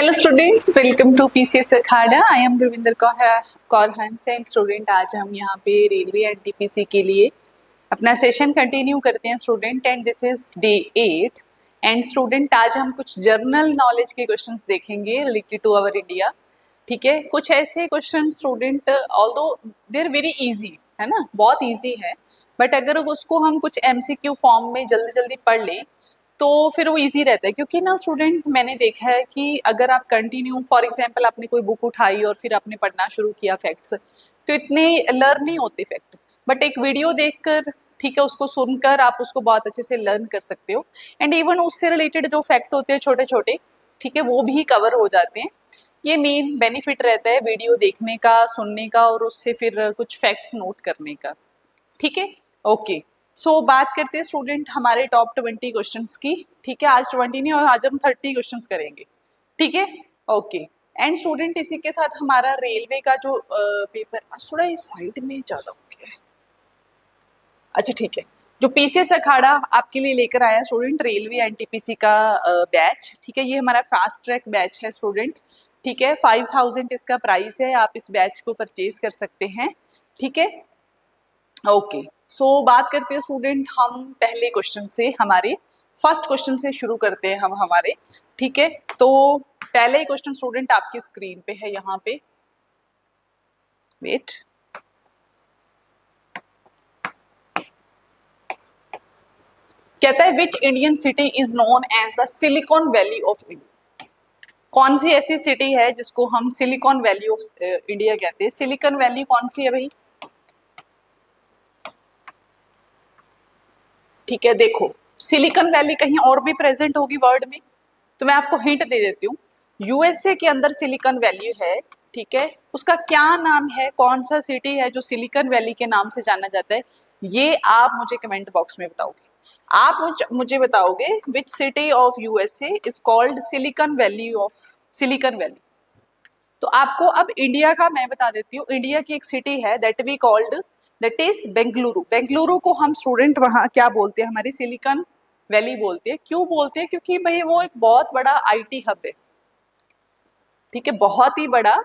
Hello students, welcome to PCS Akhada. I am Gurvinder Kaur Hans and student. आज हम यहाँ पे रेलवे एंड टीपीसी के लिए अपना सेशन कंटिन्यू करते हैं student, and this is day 8। And student, आज हम कुछ जर्नल नॉलेज के क्वेश्चंस देखेंगे रिलेटेड टू अवर इंडिया। ठीक है, कुछ ऐसे question student, although they are very easy, है ना, बहुत इजी है, बट अगर उसको हम कुछ एमसीक्यू फॉर्म में जल्दी जल्दी पढ़ लें तो फिर वो इजी रहता है। क्योंकि ना स्टूडेंट, मैंने देखा है कि अगर आप कंटिन्यू, फॉर एग्जांपल आपने कोई बुक उठाई और फिर आपने पढ़ना शुरू किया फैक्ट्स, तो इतने लर्न नहीं होते फैक्ट, बट एक वीडियो देखकर, ठीक है, उसको सुनकर आप उसको बहुत अच्छे से लर्न कर सकते हो। एंड इवन उससे रिलेटेड जो फैक्ट होते हैं छोटे छोटे, ठीक है, वो भी कवर हो जाते हैं। ये मेन बेनिफिट रहता है वीडियो देखने का, सुनने का, और उससे फिर कुछ फैक्ट्स नोट करने का। ठीक है, ओके। सो बात करते हैं स्टूडेंट हमारे टॉप 20 क्वेश्चंस की। ठीक है, आज 20 नहीं, और आज हम 30 क्वेश्चंस करेंगे। ठीक है, ओके। एंड स्टूडेंट, इसी के साथ हमारा रेलवे का जो पेपर, थोड़ा इस साइड में ज्यादा हो गया है। अच्छा, ठीक है। जो पीसीएस अखाड़ा आपके लिए लेकर आया स्टूडेंट, रेलवे एनटीपीसी का बैच। ठीक है, ये हमारा फास्ट ट्रैक बैच है स्टूडेंट। ठीक है, 5000 इसका प्राइस है, आप इस बैच को परचेज कर सकते हैं। ठीक है, ओके। सो बात करते हैं स्टूडेंट हम पहले क्वेश्चन से, हमारे फर्स्ट क्वेश्चन से शुरू करते हैं हम हमारे। ठीक है, तो पहले ही क्वेश्चन स्टूडेंट आपकी स्क्रीन पे है, यहाँ पे वेट। कहता है which Indian city is known as the Silicon Valley of India. कौन सी ऐसी सिटी है जिसको हम सिलिकॉन वैली ऑफ इंडिया कहते हैं? सिलिकॉन वैली कौन सी है भाई? ठीक है, देखो, सिलिकॉन वैली कहीं और भी प्रेजेंट होगी वर्ल्ड में, तो मैं आपको हिंट दे देती हूँ। यूएसए के अंदर सिलिकॉन वैली है। ठीक है, उसका क्या नाम है, कौन सा सिटी है जो सिलिकॉन वैली के नाम से जाना जाता है, ये आप मुझे कमेंट बॉक्स में बताओगे। आप मुझे बताओगे which city of USA is called silicon Valley of silicon valley. तो आपको अब इंडिया का मैं बता देती हूँ। इंडिया की एक सिटी है that we called, that is Bengaluru. Bengaluru को हम स्टूडेंट वहाँ क्या बोलते हैं? हमारी सिलिकॉन वैली बोलते हैं। क्यों बोलते हैं? क्योंकि भाई वो एक बहुत बड़ा आईटी हब है। ठीक है, बहुत ही बड़ा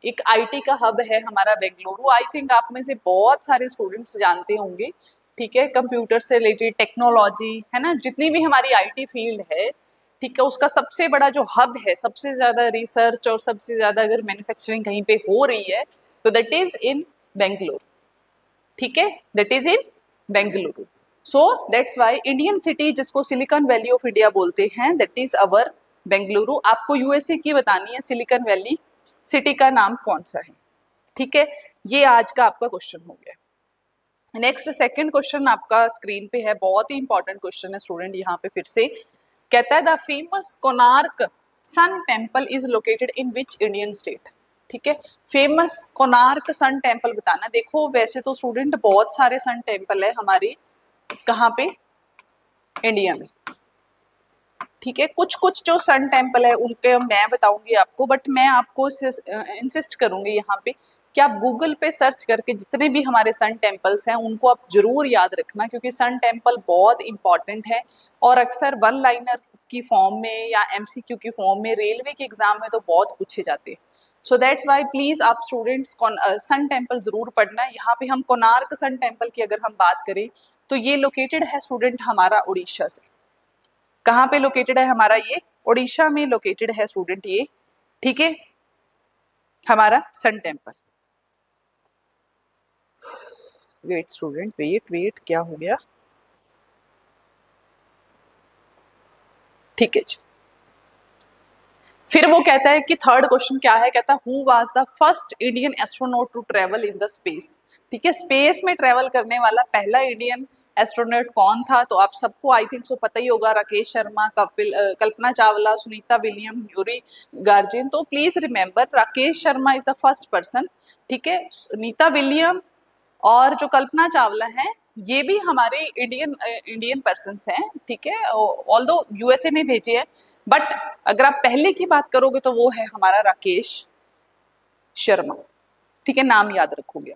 एक आईटी का हब है हमारा बेंगलुरु। आई थिंक आप में से बहुत सारे स्टूडेंट्स जानते होंगे। ठीक है, कंप्यूटर से रिलेटेड टेक्नोलॉजी, है ना, जितनी भी हमारी आईटी फील्ड है, ठीक है, उसका सबसे बड़ा जो हब है, सबसे ज्यादा रिसर्च और सबसे ज्यादा अगर मैन्युफैक्चरिंग कहीं पे हो रही है तो दैट इज इन बेंगलुरु। ठीक है, that is in Bengaluru. So that's why Indian city जिसको सिलिकॉन वैली ऑफ इंडिया बोलते हैं, दैट इज अवर बेंगलुरु। आपको यूएसए की बतानी है सिलिकॉन वैली सिटी का नाम कौन सा है। ठीक है, ये आज का आपका क्वेश्चन हो गया। नेक्स्ट सेकंड क्वेश्चन आपका स्क्रीन पे है, बहुत ही इंपॉर्टेंट क्वेश्चन है स्टूडेंट। यहाँ पे फिर से कहता है the famous Konark sun temple is located in which Indian state. ठीक है, फेमस कोणार्क सन टेम्पल बताना। देखो, वैसे तो स्टूडेंट बहुत सारे सन टेम्पल है हमारे, कहाँ पे? इंडिया में। ठीक है, कुछ कुछ जो सन टेम्पल है उनके मैं बताऊंगी आपको, बट मैं आपको इंसिस्ट करूंगी यहाँ पे कि आप गूगल पे सर्च करके जितने भी हमारे सन टेम्पल्स हैं उनको आप जरूर याद रखना, क्योंकि सन टेम्पल बहुत इंपॉर्टेंट है और अक्सर वन लाइनर की फॉर्म में या एमसीक्यू की फॉर्म में रेलवे के एग्जाम में तो बहुत पूछे जाते हैं। सो दैट्स वाई प्लीज आप स्टूडेंट्स सन टेम्पल जरूर पढ़ना। यहाँ पे हम कोणार्क सन टेम्पल की अगर हम बात करें तो ये लोकेटेड है स्टूडेंट हमारा उड़ीसा से। कहाँ पे लोकेटेड है हमारा? ये उड़ीसा में लोकेटेड है स्टूडेंट ये। ठीक है, हमारा sun temple. Wait student, wait wait, क्या हो गया? ठीक है जी। फिर वो कहता है कि थर्ड क्वेश्चन क्या है, कहता है who was the first Indian astronaut to travel in the space. ठीक है, स्पेस में ट्रेवल करने वाला पहला इंडियन एस्ट्रोनॉट कौन था? तो आप सबको आई थिंक सो पता ही होगा, राकेश शर्मा, कल्पना चावला, सुनीता विलियम, यूरी गार्जिन। तो please remember, Rakesh Sharma is the first person. ठीक है, सुनीता विलियम और जो कल्पना चावला है ये भी हमारे इंडियन पर्सन्स हैं। ठीक है, ऑल्दो यूएसए ने भेजे हैं, बट अगर आप पहले की बात करोगे तो वो है हमारा राकेश शर्मा। ठीक है, नाम याद रखोगे।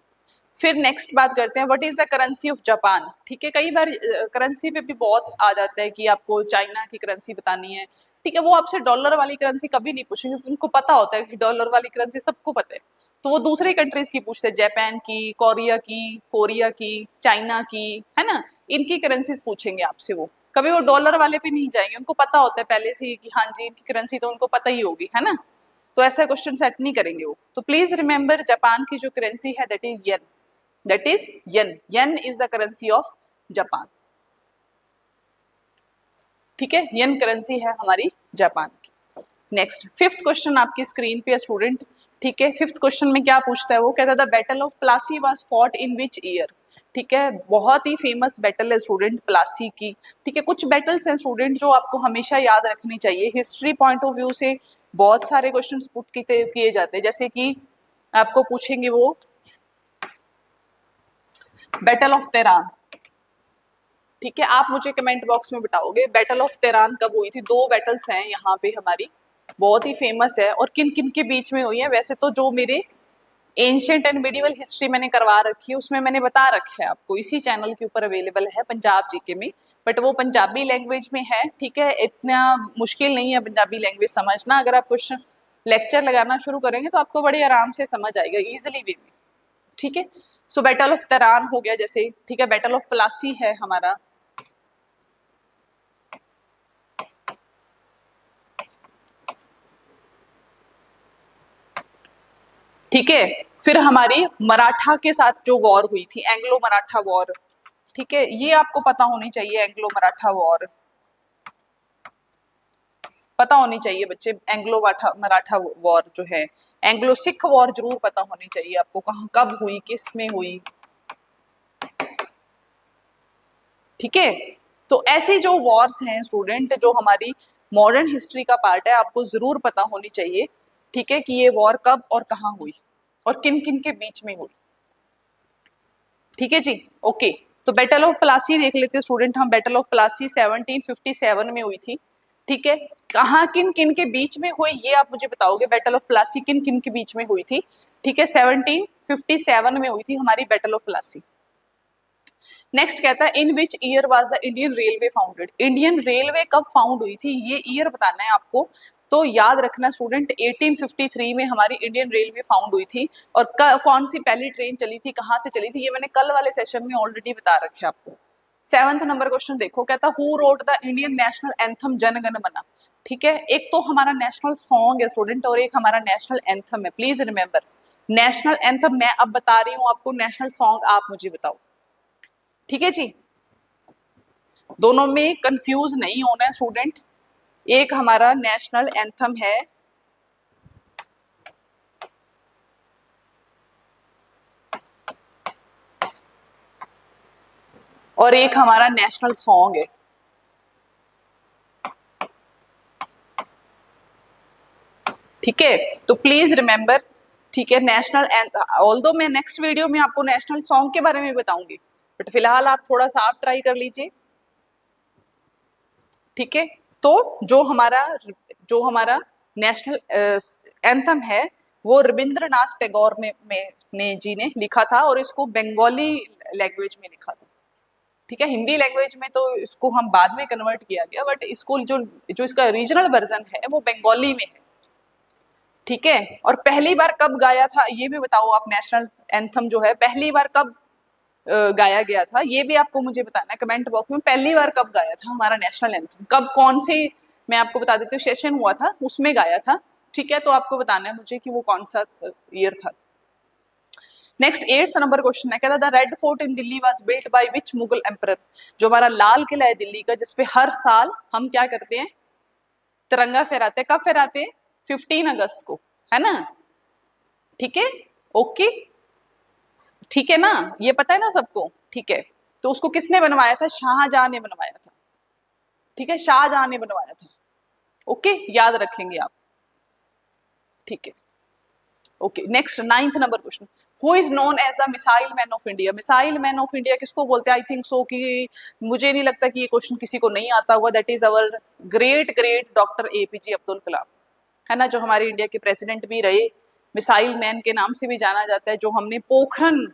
फिर नेक्स्ट बात करते हैं, what is the currency of Japan. ठीक है, कई बार करेंसी पे भी बहुत आ जाता है कि आपको चाइना की करेंसी बतानी है। ठीक है, वो आपसे डॉलर वाली करेंसी कभी नहीं पूछेंगे क्योंकि उनको पता होता है कि डॉलर वाली करेंसी सबको पता है। तो वो दूसरी कंट्रीज की पूछते हैं, जापान की, कोरिया की, चाइना की, है ना, इनकी करेंसीज पूछेंगे आपसे। वो कभी वो डॉलर वाले पे नहीं जाएंगे, उनको पता होता है पहले से ही कि हाँ जी इनकी करेंसी तो उनको पता ही होगी, है ना। तो ऐसा क्वेश्चन सेट नहीं करेंगे वो। तो प्लीज रिमेंबर जापान की जो करेंसी है that is yen, that is yen, yen is the currency of Japan. ठीक है, येन करेंसी है हमारी जापान की। नेक्स्ट फिफ्थ क्वेश्चन आपकी स्क्रीन पे है स्टूडेंट। ठीक है, फिफ्थ क्वेश्चन में क्या पूछता है वो, कहता है the battle of Plassey was fought in which year. ठीक है, बहुत ही फेमस बैटल है स्टूडेंट प्लासी की। ठीक है, कुछ बैटल्स हैं स्टूडेंट जो आपको हमेशा याद रखनी चाहिए, हिस्ट्री पॉइंट ऑफ व्यू से बहुत सारे क्वेश्चन पुट किए जाते हैं, जैसे कि आपको पूछेंगे वो बैटल ऑफ तेरान। ठीक है, आप मुझे कमेंट बॉक्स में बताओगे बैटल ऑफ तेरान कब हुई थी। दो बैटल्स हैं यहाँ पे हमारी, बहुत ही फेमस है, और किन किन के बीच में हुई है। वैसे तो जो मेरे एंशियंट एंड मिडिवल हिस्ट्री मैंने करवा रखी है उसमें मैंने बता रखा है आपको, इसी चैनल के ऊपर अवेलेबल है पंजाब जीके में, बट वो पंजाबी लैंग्वेज में है। ठीक है, इतना मुश्किल नहीं है पंजाबी लैंग्वेज समझना, अगर आप क्वेश्चन लेक्चर लगाना शुरू करेंगे तो आपको बड़े आराम से समझ आएगा, इजिली वे में। ठीक है, सो बैटल ऑफ तेरान हो गया जैसे। ठीक है, बैटल ऑफ प्लासी है हमारा। ठीक है, फिर हमारी मराठा के साथ जो वॉर हुई थी, एंग्लो मराठा वॉर। ठीक है, ये आपको पता होनी चाहिए, एंग्लो मराठा वॉर पता होनी चाहिए बच्चे। एंग्लो मराठा वॉर जो है, एंग्लो सिख वॉर जरूर पता होनी चाहिए आपको, कहाँ कब हुई, किस में हुई। ठीक है, तो ऐसे जो वॉर्स हैं स्टूडेंट जो हमारी मॉडर्न हिस्ट्री का पार्ट है, आपको जरूर पता होनी चाहिए। ठीक है, कि ये वॉर कब और कहाँ हुई और किन किन के बीच में हुई। ठीक है जी, ओके। तो बैटल ऑफ प्लासी देख लेते हैं स्टूडेंट हम। बैटल ऑफ प्लासी 1757 में हुई थी। ठीक है, कहाँ किन किन के बीच में हुई ये आप मुझे बताओगे, बैटल ऑफ प्लासी किन किन के बीच में हुई थी। ठीक है, 1757 में हुई थी हमारी बैटल ऑफ प्लासी। नेक्स्ट कहता है in which year was the Indian railway founded. Indian railway कब फाउंड हुई थी ये ईयर बताना है आपको। तो याद रखना स्टूडेंट 1853 में हमारी इंडियन रेलवे फाउंड हुई थी। और कौन सी पहली ट्रेन चली थी, कहाँ से चली थी, ये मैंने कल वाले सेशन में ऑलरेडी बता रखे आपको। 7th नंबर क्वेश्चन देखो, कहता who wrote the Indian national anthem Jana Gana मन। ठीक है, एक तो हमारा नेशनल सॉन्ग है स्टूडेंट और एक हमारा नेशनल एंथम है, प्लीज रिमेंबर। नेशनल एंथम मैं अब बता रही हूँ आपको, नेशनल सॉन्ग आप मुझे बताओ। ठीक है जी, दोनों में कंफ्यूज नहीं होना है स्टूडेंट। एक हमारा नेशनल एंथम है और एक हमारा नेशनल सॉन्ग है। ठीक है, तो प्लीज रिमेंबर। ठीक है, नेशनल, ऑल्दो मैं नेक्स्ट वीडियो में आपको नेशनल सॉन्ग के बारे में बताऊंगी, बट फिलहाल आप थोड़ा सा आप ट्राई कर लीजिए। ठीक है, तो जो हमारा नेशनल एंथम है वो रविंद्रनाथ टैगोर ने जी ने लिखा था और इसको बंगाली लैंग्वेज में लिखा था। ठीक है, हिंदी लैंग्वेज में तो इसको हम बाद में कन्वर्ट किया गया, बट इसको जो जो इसका रीजनल वर्जन है वो बंगाली में है। ठीक है, और पहली बार कब गाया था ये भी बताओ आप। नेशनल एंथम जो है पहली बार कब गाया गया था ये भी आपको मुझे बताना है कमेंट बॉक्स में। पहली बार कब गाया था हमारा नेशनल एंथम, कब, कौन से, मैं आपको बता देती हूँ, सेशन हुआ था उसमें गाया था। ठीक है, तो आपको बताना है मुझे कि वो कौन सा ईयर था। नेक्स्ट 8th नंबर क्वेश्चन है, कहता the red fort in Delhi was built by which Mughal emperor. जो हमारा लाल किला है दिल्ली का, जिसपे हर साल हम क्या करते हैं, तिरंगा फहराते हैं। कब फहराते हैं, 15 अगस्त को, है ना। ठीक है, ओके, ठीक है ना, ये पता है ना सबको। ठीक है, तो उसको किसने बनवाया था, शाहजहां ने बनवाया था। ठीक है, शाहजहां ने बनवाया था। ओके, याद रखेंगे आप। ठीक है, okay. Next 9th number question, who is known as the missile man of India. Missile man of India किसको बोलते हैं, आई थिंक सो कि मुझे नहीं लगता कि ये क्वेश्चन किसी को नहीं आता होगा। That is our great great doctor APJ Abdul Kalam, है ना, जो हमारे इंडिया के प्रेसिडेंट भी रहे। मिसाइल मैन के नाम से भी जाना जाता है, जो हमने पोखरन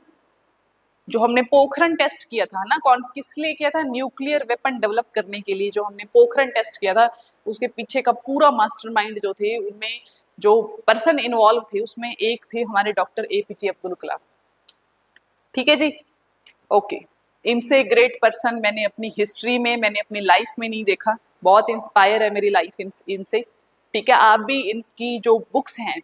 जो हमने पोखरण टेस्ट किया था ना, कौन किस लिए किया था, न्यूक्लियर वेपन डेवलप करने के लिए जो हमने पोखरण टेस्ट किया था, उसके पीछे का पूरा मास्टरमाइंड जो थे, उनमें जो पर्सन इन्वॉल्व थे उसमें एक थे हमारे डॉक्टर एपीजे अब्दुल कलाम। ठीक है जी, ओके। इनसे ग्रेट पर्सन मैंने अपनी हिस्ट्री में, मैंने अपनी लाइफ में नहीं देखा, बहुत इंस्पायर है मेरी लाइफ इनसे। ठीक है, आप भी इनकी जो बुक्स हैं,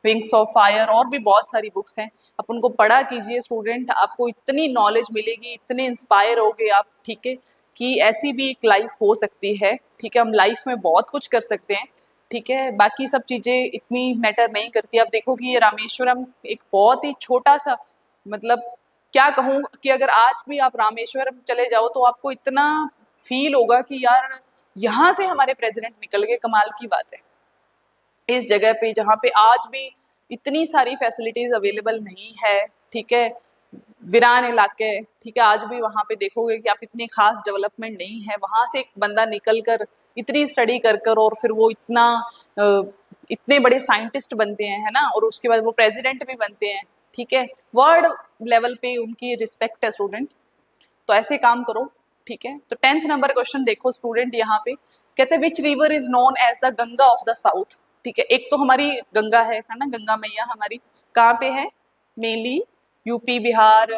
विंग्स ऑफ फायर और भी बहुत सारी बुक्स हैं, आप उनको पढ़ा कीजिए स्टूडेंट, आपको इतनी नॉलेज मिलेगी, इतने इंस्पायर होगे आप, ठीक है, कि ऐसी भी एक लाइफ हो सकती है। ठीक है, हम लाइफ में बहुत कुछ कर सकते हैं। ठीक है, बाकी सब चीजें इतनी मैटर नहीं करती। आप देखो कि ये रामेश्वरम एक बहुत ही छोटा सा, मतलब क्या कहूँ कि अगर आज भी आप रामेश्वरम चले जाओ तो आपको इतना फील होगा कि यार यहाँ से हमारे प्रेसिडेंट निकल गए, कमाल की बात है। इस जगह पे जहाँ पे आज भी इतनी सारी फैसिलिटीज अवेलेबल नहीं है, ठीक है, वीरान इलाके, ठीक है, आज भी वहाँ पे देखोगे कि आप इतनी खास डेवलपमेंट नहीं है, वहां से एक बंदा निकल कर इतनी स्टडी कर कर और फिर वो इतना इतने बड़े साइंटिस्ट बनते हैं, है ना, और उसके बाद वो प्रेसिडेंट भी बनते हैं। ठीक है, वर्ल्ड लेवल पे उनकी रिस्पेक्ट है स्टूडेंट, तो ऐसे काम करो। ठीक है, तो 10th नंबर क्वेश्चन देखो स्टूडेंट, यहाँ पे कहते हैं which river is known as the Ganga of the south. ठीक है, एक तो हमारी गंगा है ना, गंगा मैया हमारी कहाँ पे है, मेनली यूपी बिहार,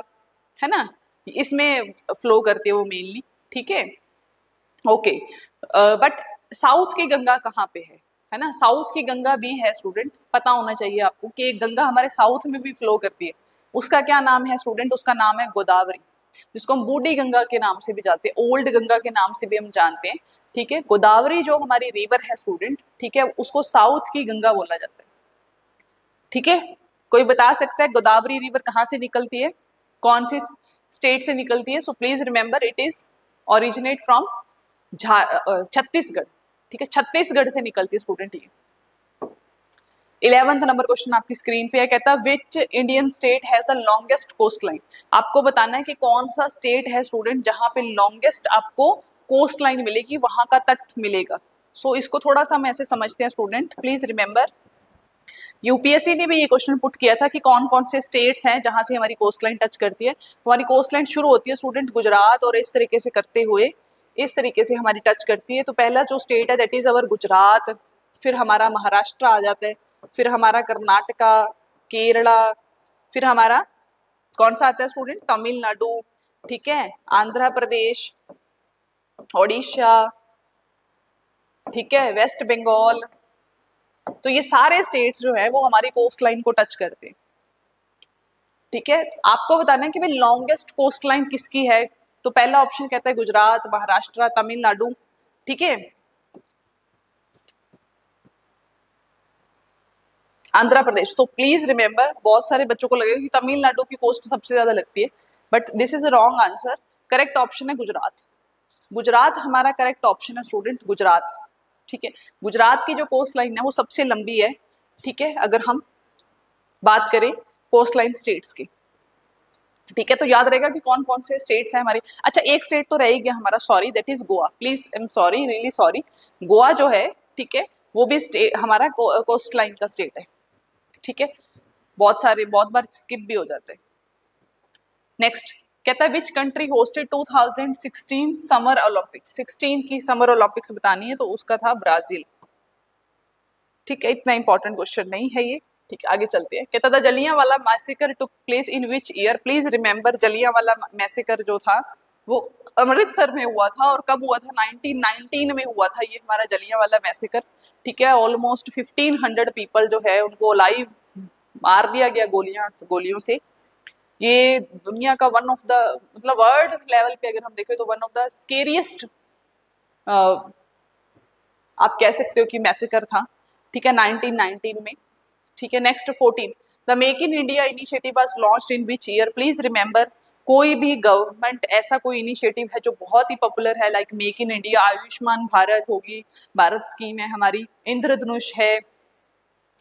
है ना, इसमें फ्लो करती है वो मेनली। ठीक है, ओके, बट साउथ की गंगा कहाँ पे है ना, साउथ की गंगा भी है स्टूडेंट, पता होना चाहिए आपको कि एक गंगा हमारे साउथ में भी फ्लो करती है, उसका क्या नाम है स्टूडेंट, उसका नाम है गोदावरी, जिसको हम बूढ़ी गंगा के नाम से भी जानते हैं, ओल्ड गंगा के नाम से भी हम जानते हैं। ठीक है, गोदावरी जो हमारी रिवर है स्टूडेंट, ठीक है, उसको साउथ की गंगा बोला जाता है। ठीक है, कोई बता सकता है गोदावरी रिवर कहाँ से निकलती है, कौन सी स्टेट से निकलती है, सो please remember it is originate from Chhattisgarh. ठीक है, छत्तीसगढ़ से निकलती है स्टूडेंट ये। 11th नंबर क्वेश्चन आपकी स्क्रीन पे है, कहता है which Indian state has the longest coastline. आपको बताना है कि कौन सा स्टेट है स्टूडेंट जहां पे लॉन्गेस्ट आपको कोस्ट लाइन मिलेगी, वहां का तट मिलेगा। सो इसको थोड़ा सा हम ऐसे समझते हैं स्टूडेंट, प्लीज रिमेंबर, यूपीएससी ने भी ये क्वेश्चन पुट किया था कि कौन कौन से स्टेट्स हैं जहां से हमारी कोस्ट लाइन टच करती है। हमारी कोस्ट लाइन शुरू होती है स्टूडेंट गुजरात, और इस तरीके से करते हुए इस तरीके से हमारी टच करती है। तो पहला जो स्टेट है दैट इज अवर गुजरात, फिर हमारा महाराष्ट्र आ जाता है, फिर हमारा कर्नाटका, केरला, फिर हमारा कौन सा आता है स्टूडेंट, तमिलनाडु, ठीक है, आंध्र प्रदेश, ओडिशा, ठीक है, वेस्ट बंगाल। तो ये सारे स्टेट्स जो है वो हमारी कोस्ट लाइन को टच करते हैं। ठीक है, आपको बताना है कि भाई लॉन्गेस्ट कोस्ट लाइन किसकी है, तो पहला ऑप्शन कहता है गुजरात, महाराष्ट्र, तमिलनाडु, ठीक है, आंध्र प्रदेश। तो प्लीज रिमेंबर, बहुत सारे बच्चों को लगेगा कि तमिलनाडु की कोस्ट सबसे ज्यादा लगती है, but this is a wrong answer. Correct option है गुजरात। गुजरात हमारा करेक्ट ऑप्शन है स्टूडेंट, गुजरात। ठीक है, गुजरात की जो कोस्ट लाइन है वो सबसे लंबी है। ठीक है, अगर हम बात करें कोस्ट लाइन स्टेट्स की। ठीक है, तो याद रहेगा कि कौन कौन से स्टेट्स हैं हमारे। अच्छा, एक स्टेट तो रह ही गया हमारा, sorry, that is Goa, please, I am sorry, really sorry. Goa जो है, ठीक है, वो भी स्टेट हमारा कोस्ट लाइन का स्टेट है। ठीक है, बहुत सारे बहुत बार स्किप भी हो जाते हैं। नेक्स्ट कहता है which country hosted 2016 summer Olympics. 16 की समर ओलंपिक्स बतानी है, तो उसका था ब्राजील। ठीक है, इतना इंपॉर्टेंट क्वेश्चन नहीं है ये। ठीक है, आगे चलते हैं। कहता था Jallianwala massacre took place in which year. Please remember, Jallianwala massacre जो था वो अमृतसर में हुआ था, और कब हुआ था, 1919 में हुआ था ये हमारा जलियांवाला मैसेकर। ठीक है, ऑलमोस्ट 1500 पीपल जो है उनको लाइव मार दिया गया गोलियों से। ये दुनिया का वन ऑफ द, मतलब वर्ल्ड लेवल पे अगर हम देखें तो वन ऑफ द स्केरियस्ट आप कह सकते हो कि मैसेकर था। ठीक है, 1919 में। ठीक है, next 14, the make in India initiative was launched in which year. Please remember, कोई भी गवर्नमेंट ऐसा कोई इनिशिएटिव है जो बहुत ही पॉपुलर है, like make in India, Ayushman Bharat होगी, भारत स्कीम है हमारी, इंद्रधनुष है।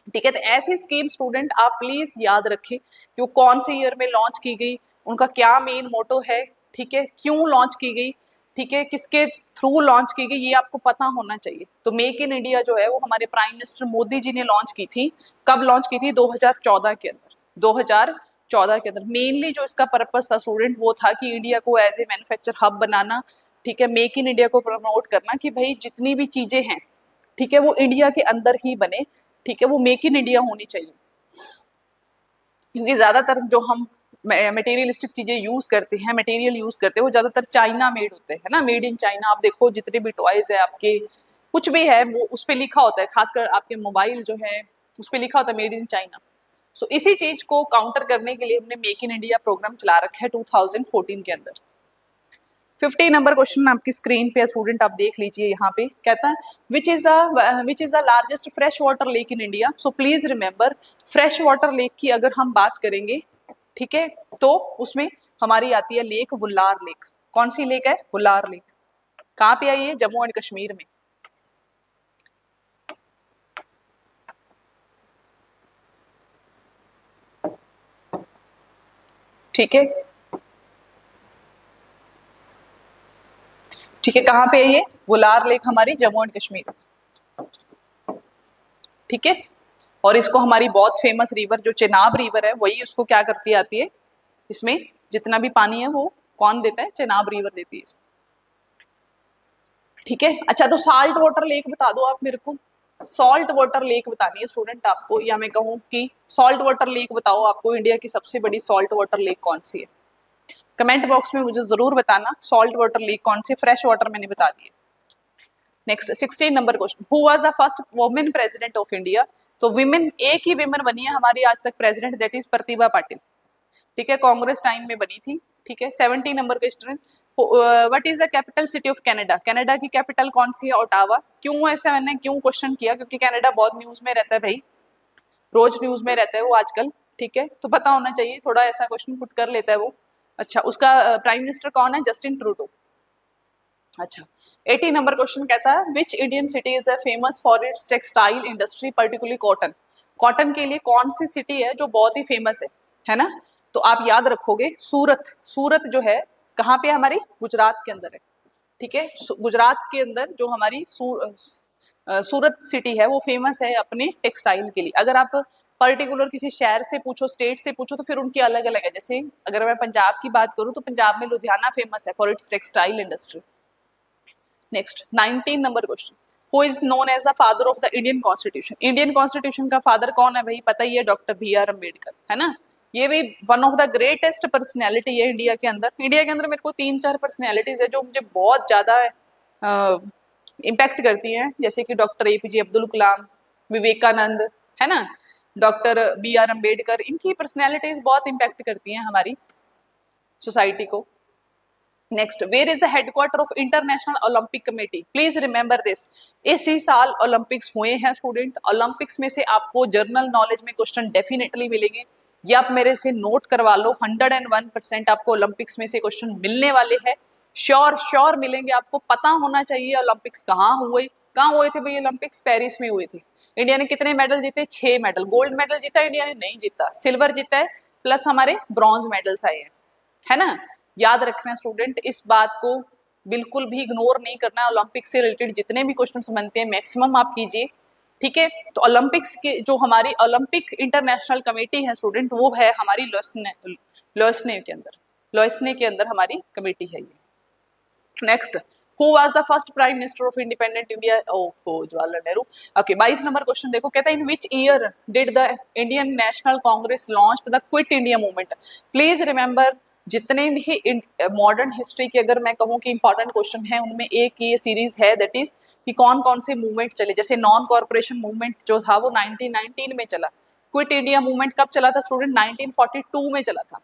ठीक है, तो ऐसी स्कीम स्टूडेंट आप प्लीज याद रखें कि वो कौन से ईयर में लॉन्च की गई, उनका क्या मेन मोटो है, ठीक है, क्यों लॉन्च की गई, ठीक है, किसके थ्रू लॉन्च की गई, ये आपको पता होना चाहिए। तो मेक इन इंडिया जो है वो हमारे प्राइम मिनिस्टर मोदी जी ने लॉन्च की थी। कब लॉन्च की थी, 2014 के अंदर, 2014 14 के अंदर मेनली जो इसका पर्पस था स्टूडेंट वो था कि इंडिया को एज ए मैन्युफैक्चर हब बनाना, ठीक है, मेक इन इंडिया को प्रमोट करना कि भाई जितनी भी चीजें हैं, ठीक है, वो इंडिया के अंदर ही बने, ठीक है, वो मेक इन इंडिया होनी चाहिए। क्योंकि ज्यादातर जो हम मटेरियलिस्टिक चीजें यूज करते हैं, मटेरियल यूज करते हैं, वो ज्यादातर चाइना मेड होते हैं ना, मेड इन चाइना। आप देखो जितने भी टॉयज है आपके, कुछ भी है, वो उस पर लिखा होता है, खासकर आपके मोबाइल जो है उस पर लिखा होता है मेड इन चाइना। सो इसी चीज को काउंटर करने के लिए हमने मेक इन इंडिया प्रोग्राम चला रखा है 2014 के अंदर। 50 नंबर क्वेश्चन आपकी स्क्रीन पे स्टूडेंट आप देख लीजिए, यहाँ पे कहता है which is the largest fresh water lake in India. So please remember fresh water lake की अगर हम बात करेंगे, ठीक है, तो उसमें हमारी आती है लेक वुल्लार लेक। कौन सी लेक है? वुल्लार लेक। कहाँ पे आई है? जम्मू एंड कश्मीर में। ठीक है, ठीक है, कहाँ पे है ये वुलार लेक? हमारी जम्मू एंड कश्मीर, ठीक है। और इसको हमारी बहुत फेमस रिवर जो चेनाब रिवर है वही उसको क्या करती आती है, इसमें जितना भी पानी है वो कौन देता है? चेनाब रिवर देती है, ठीक है। अच्छा, तो साल्ट वाटर लेक बता दो आप मेरे को। सॉल्ट वाटर लेक बतानी है स्टूडेंट आपको, या मैं कहूँ कि सॉल्ट वाटर लेक बताओ आपको इंडिया की सबसे बड़ी सॉल्ट वाटर लेक कौन सी है? कमेंट बॉक्स में मुझे जरूर बताना सॉल्ट वाटर लेक कौन सी। फ्रेश वाटर मैंने बता दिए। Next 16 number question, who was the first women president of India. तो विमेन, एक ही विमेन बनी है हमारी आज तक president, that is Pratibha Patil, ठीक है, कांग्रेस टाइम में बनी थी, ठीक है। 17 number question, what is the capital city of Canada. Canada की कैपिटल कौन सी है? ओटावा। क्यों ऐसा मैंने क्यों क्वेश्चन किया? क्योंकि कनाडा बहुत न्यूज में रहता है भाई, रोज न्यूज में रहता है वो आजकल, ठीक है, तो पता होना चाहिए, थोड़ा ऐसा क्वेश्चन पुट कर लेता है वो। अच्छा, उसका प्राइम मिनिस्टर कौन है? Justin Trudeau. अच्छा, 80 नंबर क्वेश्चन कहता है which Indian city is famous for its textile industry particularly cotton. Cotton के लिए कौन सी सिटी है जो बहुत ही फेमस है ना? तो आप याद रखोगे सूरत। सूरत जो है कहाँ पे? हमारी गुजरात के अंदर है, ठीक है। गुजरात के अंदर जो हमारी सूरत सिटी है वो फेमस है अपने टेक्सटाइल के लिए। अगर आप पर्टिकुलर किसी शहर से पूछो, स्टेट से पूछो, तो फिर उनकी अलग अलग है। जैसे अगर मैं पंजाब की बात करूँ तो पंजाब में लुधियाना फेमस है for its textile industry. Next 19 number question, who is known as the father of the Indian constitution. Indian constitution का फादर कौन है भाई? पता ही है, डॉक्टर बी आर अम्बेडकर, है ना। ये भी one of the greatest personality है इंडिया के अंदर। इंडिया के अंदर मेरे को 3-4 पर्सनैलिटीज है जो मुझे बहुत ज्यादा इम्पैक्ट करती हैं, जैसे कि डॉक्टर एपीजे अब्दुल कलाम, विवेकानंद, है ना, डॉक्टर बी आर अम्बेडकर। इनकी पर्सनैलिटीज बहुत इम्पैक्ट करती हैं हमारी सोसाइटी को। Next, where is the headquarter of international Olympic committee. Please remember this, इसी साल ओलंपिक्स हुए हैं स्टूडेंट। ओलंपिक्स में से आपको जर्नल नॉलेज में क्वेश्चन डेफिनेटली मिलेंगे, ये आप मेरे से नोट करवा लो। 101% आपको ओलंपिक्स में से क्वेश्चन मिलने वाले हैं, श्योर श्योर मिलेंगे। आपको पता होना चाहिए ओलंपिक्स कहाँ हुए थे भाई? ओलंपिक्स पेरिस में हुए थे। इंडिया ने कितने मेडल जीते? 6 मेडल। गोल्ड मेडल जीता इंडिया ने? नहीं जीता। सिल्वर जीता है, प्लस हमारे ब्रॉन्ज मेडल्स आए हैं, है ना। याद रखना स्टूडेंट, इस बात को बिल्कुल भी इग्नोर नहीं करना। ओलंपिक से रिलेटेड जितने भी क्वेश्चन बनते हैं मैक्सिमम आप कीजिए, ठीक है। तो ओलंपिक्स के जो हमारी ओलंपिक इंटरनेशनल कमेटी है स्टूडेंट, वो है हमारी लोएसने के अंदर हमारी कमेटी है ये। Next, who was the first prime minister of independent India? ओहो, Jawaharlal Nehru. Okay, 22 number question देखो, कहता है in which year did the Indian National Congress launch the Quit India movement. Please remember, जितने भी मॉडर्न हिस्ट्री के अगर मैं कहूँ कि इंपॉर्टेंट क्वेश्चन है उनमें एक ये सीरीज है, दैट इज कि कौन कौन से मूवमेंट चले। जैसे नॉन कॉर्पोरेशन मूवमेंट जो था वो 1919 में चला। क्विट इंडिया मूवमेंट कब चला था स्टूडेंट? 1942 में चला था,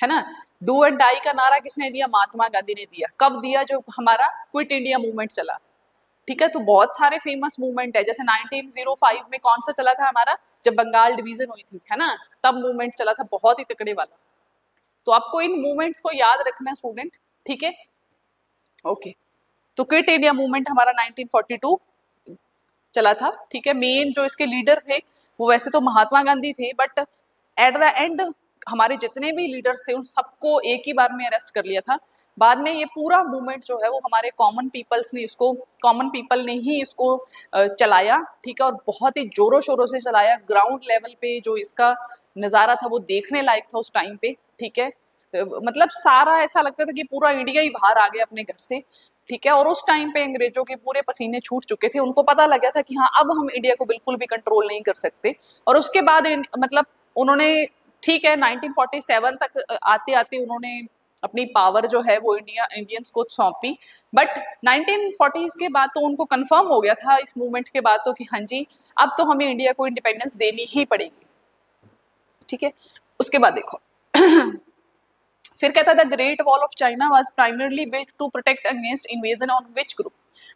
है ना। डू एंड डाई का नारा किसने दिया? महात्मा गांधी ने दिया। कब दिया? जो हमारा क्विट इंडिया मूवमेंट चला, ठीक है। तो बहुत सारे फेमस मूवमेंट है, जैसे 1905 में कौन सा चला था हमारा? जब बंगाल डिवीजन हुई थी, है ना, तब मूवमेंट चला था, बहुत ही तकड़े वाला। तो आपको इन मूवमेंट्स को याद रखना है स्टूडेंट, ठीक है। ओके, तो क्विट इंडिया मूवमेंट हमारा 1942 चला था, ठीक है। मेन जो इसके लीडर थे वो वैसे तो महात्मा गांधी थे, बट एट द एंड हमारे जितने भी लीडर्स थे उन सबको एक ही बार में अरेस्ट कर लिया था बाद में ये पूरा मूवमेंट जो है वो हमारे कॉमन पीपल ने ही इसको चलाया, ठीक है, और बहुत ही जोरों शोरों से चलाया। ग्राउंड लेवल पे जो इसका नज़ारा था वो देखने लायक था उस टाइम पे, ठीक है। मतलब सारा ऐसा लगता था कि पूरा इंडिया ही बाहर आ गया अपने घर से, ठीक है। और उस टाइम पे अंग्रेजों के पूरे पसीने छूट चुके थे, उनको पता लग गया था कि हाँ अब हम इंडिया को बिल्कुल भी कंट्रोल नहीं कर सकते। और उसके बाद मतलब उन्होंने, ठीक है, 1947 तक आते आते उन्होंने अपनी पावर जो है वो इंडियंस को सौंपी। बट 1940s के बाद तो उनको कंफर्म हो गया था इस मूवमेंट के बाद तो कि हाँ जी अब तो हमें इंडिया को इंडिपेंडेंस देनी ही पड़ेगी, ठीक है। उसके बाद देखो फिर कहता था great wall of China was primarily built to protect against invasion on which group.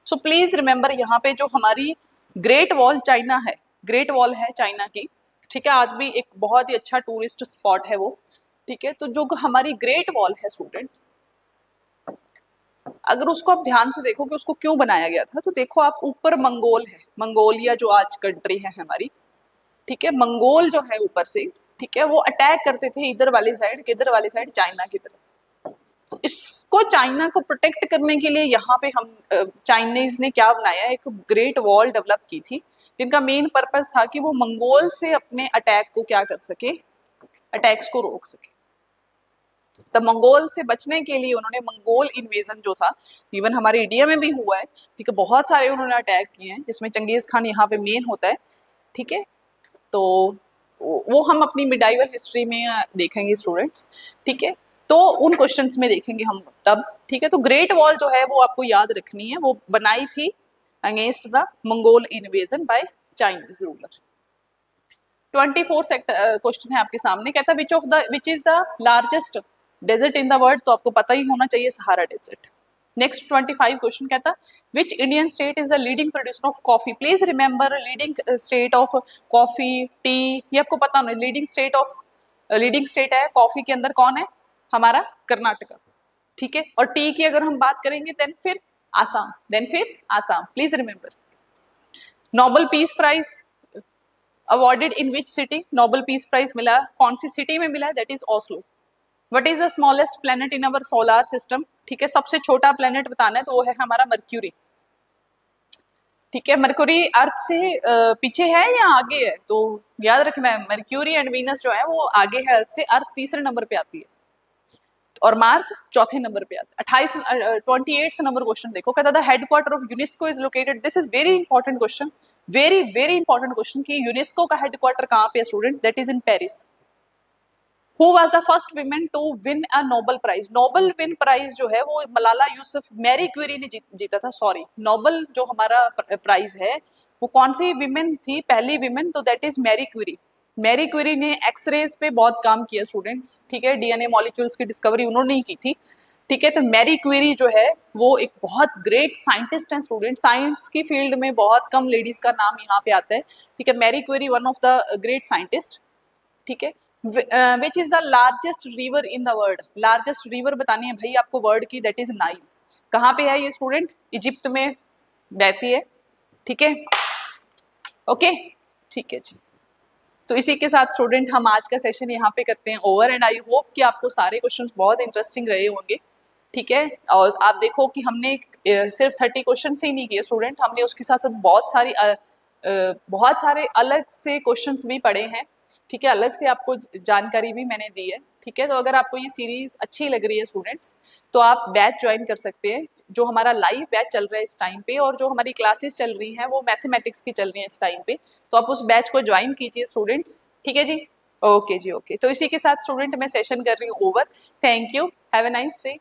So please remember यहाँ पे जो हमारी ग्रेट वॉल चाइना है, ग्रेट वॉल है चाइना की, ठीक है, आज भी एक बहुत ही अच्छा टूरिस्ट स्पॉट है वो, ठीक है। तो जो हमारी ग्रेट वॉल है स्टूडेंट, अगर उसको आप ध्यान से देखो कि उसको क्यों बनाया गया था, तो देखो आप ऊपर मंगोल है, मंगोलिया जो आज कंट्री है हमारी, ठीक है, मंगोल जो है ऊपर से, ठीक है, वो अटैक करते थे इधर वाली साइड, किधर वाली साइड, चाइना की तरफ। तो इसको चाइना को प्रोटेक्ट करने के लिए यहाँ पे हम चाइनीज ने क्या बनाया, एक ग्रेट वॉल डेवलप की थी, जिनका मेन पर्पस था कि वो मंगोल से अपने अटैक को क्या कर सके, अटैक्स को रोक सके। तो मंगोल से बचने के लिए उन्होंने मंगोल इन्वेजन जो था, इवन हमारे इंडिया में भी हुआ है, ठीक है, बहुत सारे उन्होंने अटैक किए हैं, जिसमें चंगेज खान यहाँ पे मेन होता है, ठीक है। तो वो हम अपनी मिडाइवल हिस्ट्री में देखेंगे स्टूडेंट्स, ठीक है, तो उन क्वेश्चंस में देखेंगे हम तब, ठीक है। तो ग्रेट वॉल जो है वो आपको याद रखनी है, वो बनाई थी against the Mongol invasion by Chinese ruler. 24 question है आपके सामने, कहता है which is the largest desert in the world, तो आपको पता ही होना चाहिए सहारा डेजर्ट। नेक्स्ट 25 क्वेश्चन कहता विच Indian state is the leading producer of coffee. Please remember leading state of coffee, T, ये आपको पता होना। लीडिंग स्टेट है कॉफी के अंदर कौन है, हमारा कर्नाटका, ठीक है। और टी की अगर हम बात करेंगे देन फिर Assam, please remember. Nobel peace prize awarded in which city, Nobel peace prize मिला कौन सी सिटी में मिला है, that is Oslo. What is the smallest planet in our solar system, ठीक है, सबसे छोटा प्लेनेट बताना है तो वो है हमारा मर्क्यूरी, ठीक है। मर्क्यूरी अर्थ से पीछे है या आगे है, तो याद रखना है मर्क्यूरी एंड वीनस जो है वो आगे है अर्थ से, अर्थ तीसरे नंबर पे आती है और मार्स चौथे नंबर पे आता है। 28 नंबर क्वेश्चन देखो, कहता था headquarter of UNESCO is located, this is very important question, very very important question कि यूनेस्को का हेडक्वार्टर कहाँ पे है student, that is in Paris. Who was the first woman to win a Nobel Prize? Nobel win prize जो है वो Malala Yusuf, Mary Curie ने जीता था, सॉरी, नोबल जो हमारा प्राइज है वो कौन सी विमेन थी, पहली विमेन, तो that is Marie Curie. Marie Curie ने एक्सरेज पे बहुत काम किया स्टूडेंट्स, ठीक है, डीएनए मॉलिक्यूल्स की डिस्कवरी उन्होंने ही की थी, ठीक है। तो मैरी क्यूरी जो है वो एक बहुत ग्रेट साइंटिस्ट है स्टूडेंट, साइंस की फील्ड में बहुत कम लेडीज का नाम यहाँ पे आता है, ठीक है। Marie Curie one of the great scientist, ठीक है। Which is the largest river in the world, largest river बतानी है भाई आपको वर्ल्ड की, दैट इज नाइल। कहाँ पे है ये स्टूडेंट, इजिप्ट में बहती है, ठीक है, ओके, ठीक है जी। तो इसी के साथ स्टूडेंट हम आज का सेशन यहाँ पे करते हैं ओवर, एंड आई होप कि आपको सारे क्वेश्चंस बहुत इंटरेस्टिंग रहे होंगे, ठीक है। और आप देखो कि हमने सिर्फ 30 क्वेश्चन ही नहीं किए स्टूडेंट, हमने उसके साथ साथ बहुत सारे अलग से क्वेश्चंस भी पढ़े हैं, ठीक है, अलग से आपको जानकारी भी मैंने दी है, ठीक है। तो अगर आपको ये सीरीज अच्छी लग रही है स्टूडेंट्स, तो आप बैच ज्वाइन कर सकते हैं, जो हमारा लाइव बैच चल रहा है इस टाइम पे, और जो हमारी क्लासेस चल रही हैं वो मैथमेटिक्स की चल रही हैं इस टाइम पे, तो आप उस बैच को ज्वाइन कीजिए स्टूडेंट्स, ठीक है जी। ओके जी, ओके। तो इसी के साथ स्टूडेंट मैं सेशन कर रही हूँ over, thank you, have a nice day.